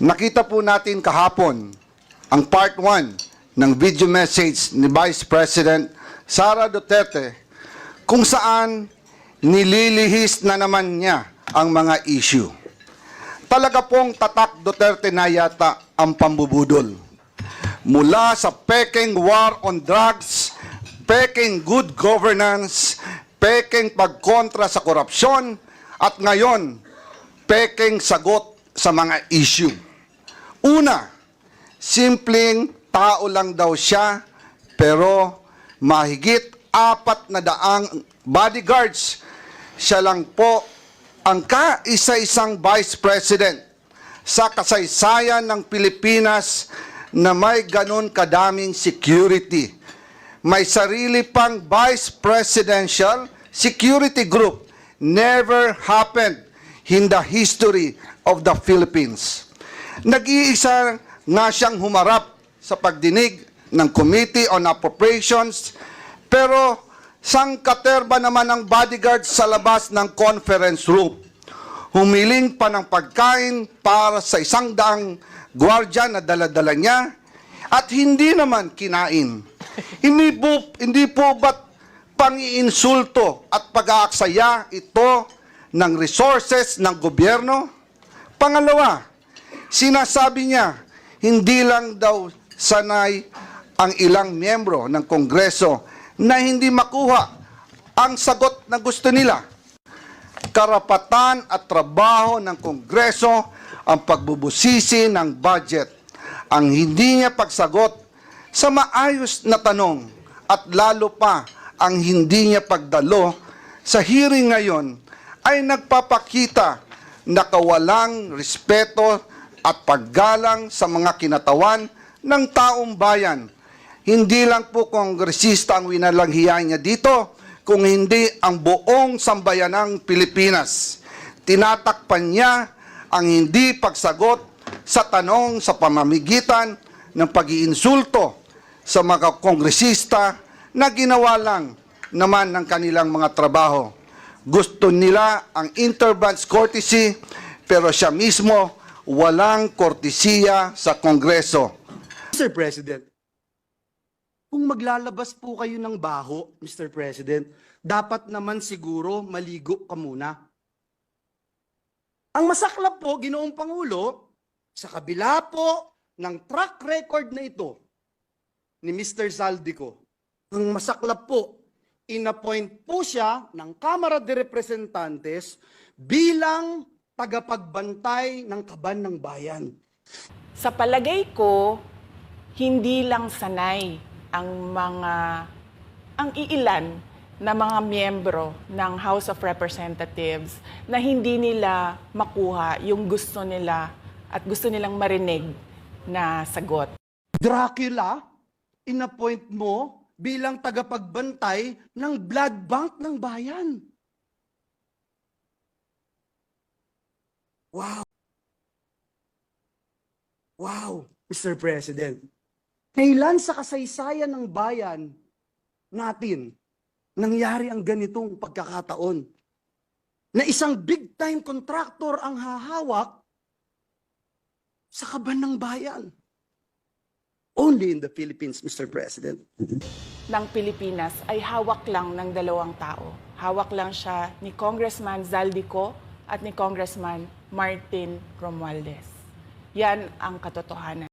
Nakita po natin kahapon ang part 1 ng video message ni Vice President Sara Duterte kung saan nililihis na naman niya ang mga issue. Talaga pong tatak Duterte na yata ang pambubudol. Mula sa peking war on drugs, peking good governance, peking pagkontra sa korupsyon, at ngayon, peking sagot sa mga issue. Una, simpleng tao lang daw siya, pero mahigit 400 bodyguards. Siya lang po ang kaisa-isang Vice President sa kasaysayan ng Pilipinas na may ganun kadaming security. May sarili pang Vice Presidential Security Group. Never happened in the history of the Philippines. Nag-iisa nga siyang humarap sa pagdinig ng Committee on Appropriations, pero sangkaterba naman ang bodyguard sa labas ng conference room. Humiling pa ng pagkain para sa 100 gwardiya na dala-dala niya at hindi naman kinain. Hindi po ba't pang-iinsulto at pag-aaksaya ito ng resources ng gobyerno? Pangalawa, sinasabi niya, hindi lang daw sanay ang ilang miyembro ng Kongreso na hindi makuha ang sagot na gusto nila. Karapatan at trabaho ng Kongreso ang pagbubusisi ng budget. Ang hindi niya pagsagot sa maayos na tanong at lalo pa ang hindi niya pagdalo sa hearing ngayon ay nagpapakita na kawalang respeto at paggalang sa mga kinatawan ng taong bayan. Hindi lang po kongresista ang winalanghiyan niya dito, kung hindi ang buong sambayanang Pilipinas. Tinatakpan niya ang hindi pagsagot sa tanong sa pamamagitan ng pag-iinsulto sa mga kongresista na ginawa lang naman ng kanilang mga trabaho. Gusto nila ang interbranch courtesy, pero siya mismo walang kortesiya sa Kongreso. Mr. President, kung maglalabas po kayo ng baho, Mr. President, dapat naman siguro maligo ka muna. Ang masaklap po, Ginoong Pangulo, sa kabila po ng track record na ito ni Mr. Zaldico, ang masaklap po, inappoint po siya ng Kamara de Representantes bilang tagapagbantay ng kaban ng bayan. Sa palagay ko, hindi lang sanay ang iilan na mga miyembro ng House of Representatives na hindi nila makuha yung gusto nila at gusto nilang marinig na sagot. Dracula, inappoint mo bilang tagapagbantay ng blood bank ng bayan. Wow! Wow, Mr. President. Kailan sa kasaysayan ng bayan natin nangyari ang ganitong pagkakataon na isang big-time contractor ang hahawak sa kaban ng bayan? Only in the Philippines, Mr. President. Ng Pilipinas ay hawak lang ng dalawang tao. Hawak lang siya ni Congressman Zaldico at ni Congressman Martin Romualdez. Yan ang katotohanan.